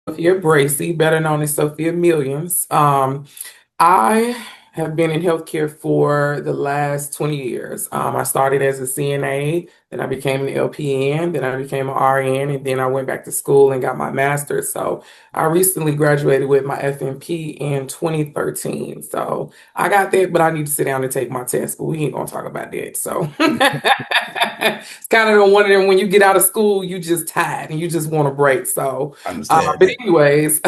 Sophia Bracey, better known as Sophia Millions. I have been in healthcare for the last 20 years. I started as a CNA, then I became an LPN, then I became an RN, and then I went back to school and got my master's. So I recently graduated with my FNP in 2013. So I got that, but I need to sit down and take my test, but we ain't gonna talk about that. So it's kind of one of them when you get out of school, you just tired and you just want a break. So, I understand but that. anyways,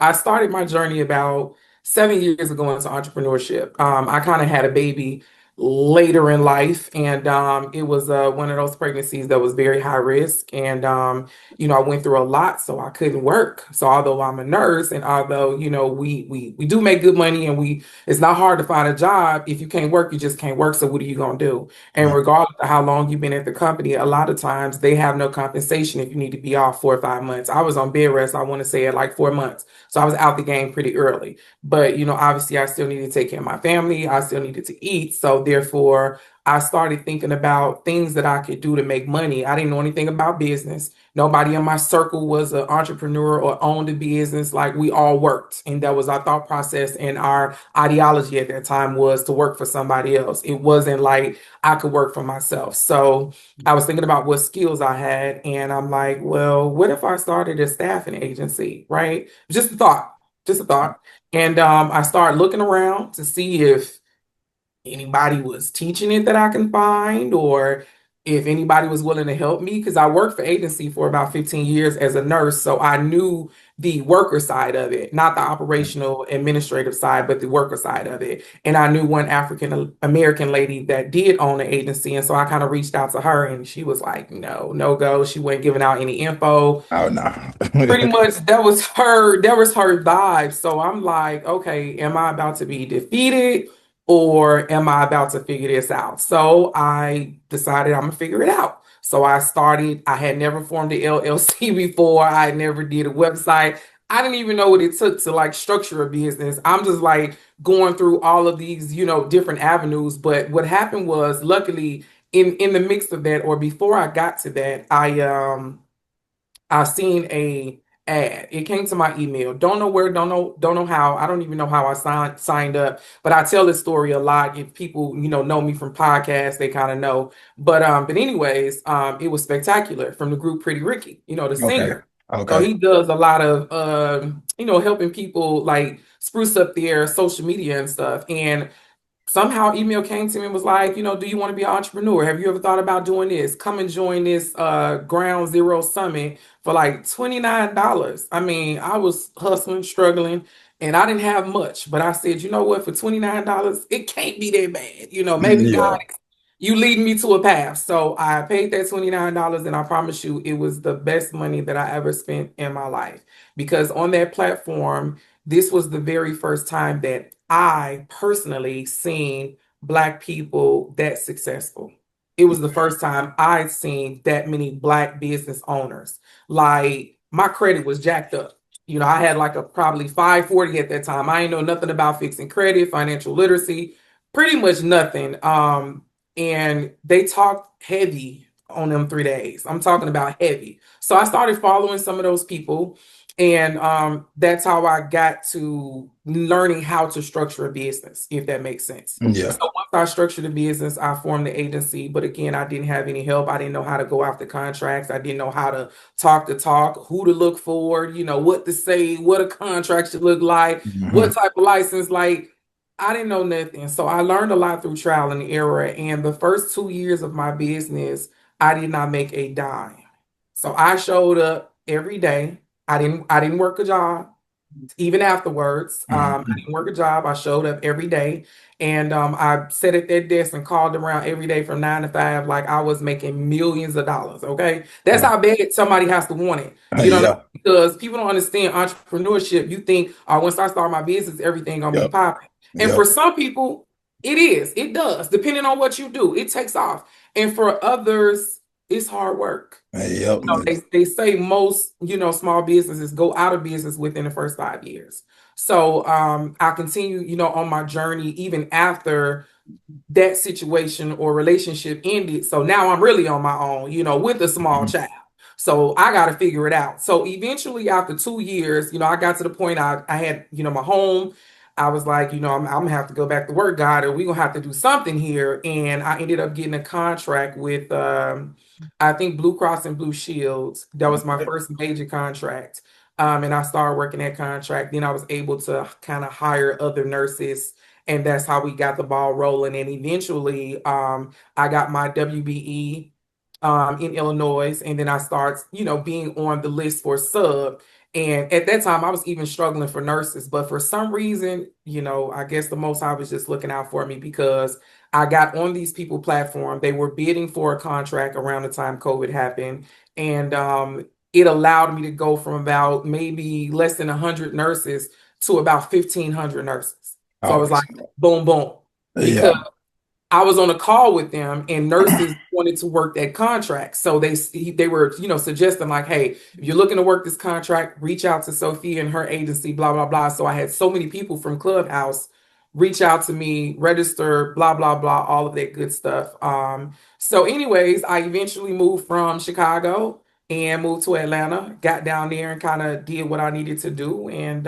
I started my journey about 7 years ago into entrepreneurship. I kind of had a baby later in life, and it was one of those pregnancies that was very high risk. And I went through a lot, so I couldn't work. So although I'm a nurse, and although we do make good money, and we it's not hard to find a job. If you can't work, you just can't work. So what are you gonna do? And Mm. regardless of how long you've been at the company, a lot of times they have no compensation if you need to be off 4 or 5 months. I was on bed rest, I want to say, at like 4 months. So I was out the game pretty early. But, obviously I still needed to take care of my family. I still needed to eat. So therefore, I started thinking about things that I could do to make money. I didn't know anything about business. Nobody in my circle was an entrepreneur or owned a business. Like, we all worked. And that was our thought process, and our ideology at that time was to work for somebody else. It wasn't like I could work for myself. So I was thinking about what skills I had, and I'm like, well, what if I started a staffing agency, right? Just a thought, just a thought. And I started looking around to see if anybody was teaching it that I can find, or if anybody was willing to help me, because I worked for agency for about 15 years as a nurse. So I knew the worker side of it, not the operational administrative side, but the worker side of it. And I knew one African American lady that did own an agency. And so I kind of reached out to her, and she was like, no, no go. She wasn't giving out any info. Oh no. Pretty much that was her vibe. So I'm like, okay, am I about to be defeated, or am I about to figure this out? So I decided I'm gonna figure it out. So I had never formed an LLC before. I never did a website. I didn't even know what it took to like structure a business. I'm just like going through all of these, different avenues. But what happened was, luckily, in the mix of that, or before I got to that, I seen a ad. It came to my email. Don't know where, don't know how. I don't even know how I signed up. But I tell this story a lot. If people, know me from podcasts, they kind of know. But anyways, it was Spectacular from the group Pretty Ricky, the Okay. singer. So Okay. he does a lot of helping people like spruce up their social media and stuff. And somehow email came to me and was like, do you want to be an entrepreneur? Have you ever thought about doing this? Come and join this Ground Zero Summit for like $29. I mean, I was hustling, struggling, and I didn't have much, but I said, you know what, for $29, it can't be that bad. Maybe God, Yeah. you lead me to a path. So I paid that $29, and I promise you it was the best money that I ever spent in my life, because on that platform, this was the very first time that I personally seen Black people that successful. It was the first time I'd seen that many Black business owners. Like, my credit was jacked up. I had like a probably 540 at that time. I ain't know nothing about fixing credit, financial literacy, pretty much nothing. And they talked heavy on them 3 days. I'm talking about heavy. So I started following some of those people, and that's how I got to learning how to structure a business, if that makes sense. Yeah. So once I structured the business, I formed the agency. But again, I didn't have any help. I didn't know how to go after contracts. I didn't know how to talk the talk, who to look for, what to say, what a contract should look like, what Hmm. type of license. Like, I didn't know nothing. So I learned a lot through trial and error. And the first 2 years of my business, I did not make a dime. So I showed up every day. I didn't work a job even afterwards. I Hmm. didn't work a job. I showed up every day, and I sat at that desk and called around every day from 9 to 5, like I was making millions of dollars. Okay, that's Yeah. how bad somebody has to want it. You know what I Yeah. mean? Because people don't understand entrepreneurship. You think, oh, once I start my business, everything gonna be Yep. popping. And Yep. for some people, it is. It does, depending on what you do. It takes off. And for others, it's hard work. Yep. They say most, small businesses go out of business within the first 5 years. So I continue, on my journey even after that situation or relationship ended. So now I'm really on my own, with a small Mhm. child. So I got to figure it out. So eventually, after 2 years, I got to the point I had, my home. I was like, I'm gonna have to go back to work, God, or we're gonna have to do something here. And I ended up getting a contract with, I think Blue Cross and Blue Shields. That was my first major contract. And I started working that contract. Then I was able to kind of hire other nurses, and that's how we got the ball rolling. And eventually, I got my WBE in Illinois, and then I started, being on the list for sub. And at that time, I was even struggling for nurses, but for some reason, I guess the Most High was just looking out for me because I got on these people platform. They were bidding for a contract around the time COVID happened, and it allowed me to go from about maybe less than 100 nurses to about 1,500 nurses. So I was like, Awesome. boom, boom, Yeah. because I was on a call with them, and nurses wanted to work that contract. So they were, suggesting like, hey, if you're looking to work this contract, reach out to Sophia and her agency, blah, blah, blah. So I had so many people from Clubhouse reach out to me, register, blah, blah, blah, all of that good stuff. So anyways, I eventually moved from Chicago and moved to Atlanta, got down there and kind of did what I needed to do. And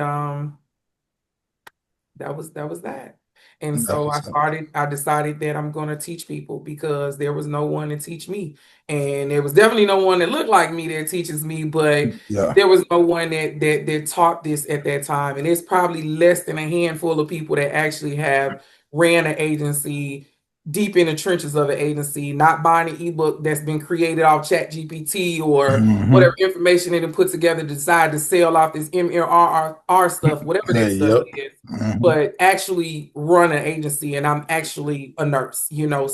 that was that. And That's so what's up. I decided that I'm going to teach people because there was no one to teach me. And there was definitely no one that looked like me that teaches me, but Yeah. there was no one that taught this at that time. And it's probably less than a handful of people that actually have ran an agency deep in the trenches of an agency, not buying an ebook that's been created off Chat GPT or whatever Hmm. information it put together to decide to sell off this MRR stuff, whatever that stuff Yep. is, Hmm. but actually run an agency. And I'm actually a nurse,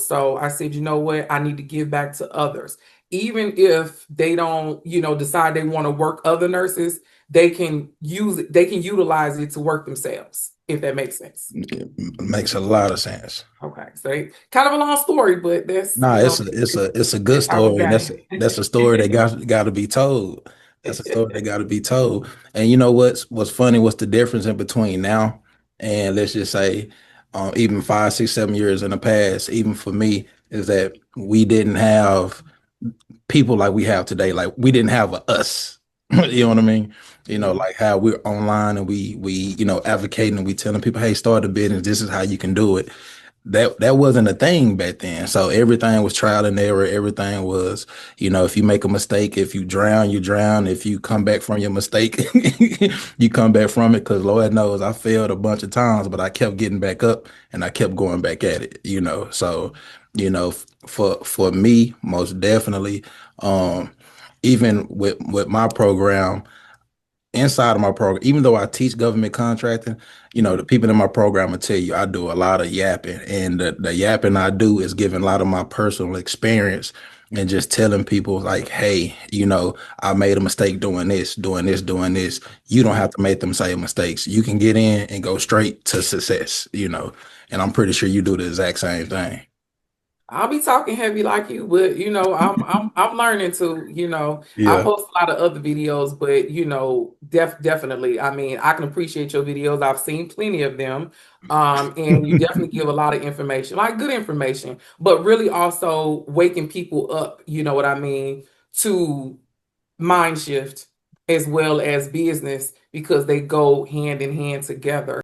so I said, you know what, I need to give back to others. Even if they don't, decide they want to work other nurses, they can utilize it to work themselves, if that makes sense. It makes a lot of sense. Okay, so kind of a long story, but that's Nah, it's a good that's how we story, and got that's a story that it. got to be told. That's a story that got to be told. And you know what's funny? What's the difference in between now and let's just say, even 5, 6, 7 years in the past, even for me, is that we didn't have people like we have today. Like we didn't have a us. You know what I mean? Yeah. Like how we're online and we advocating and we telling people, hey, start a business. This is how you can do it. That wasn't a thing back then. So everything was trial and error. Everything was, if you make a mistake, if you drown, you drown. If you come back from your mistake, you come back from it. Because Lord knows I failed a bunch of times, but I kept getting back up and I kept going back at it. So, for me, most definitely, um, even with my program, inside of my program, even though I teach government contracting, the people in my program will tell you I do a lot of yapping. And the yapping I do is giving a lot of my personal experience and just telling people like, hey, I made a mistake doing this, doing this, doing this. You don't have to make them same mistakes. You can get in and go straight to success. And I'm pretty sure you do the exact same thing. I'll be talking heavy like you, but I'm learning to, I Yeah. post a lot of other videos, but definitely. I mean, I can appreciate your videos. I've seen plenty of them. And you definitely give a lot of information, like good information, but really also waking people up, you know what I mean, to mind shift as well as business because they go hand in hand together.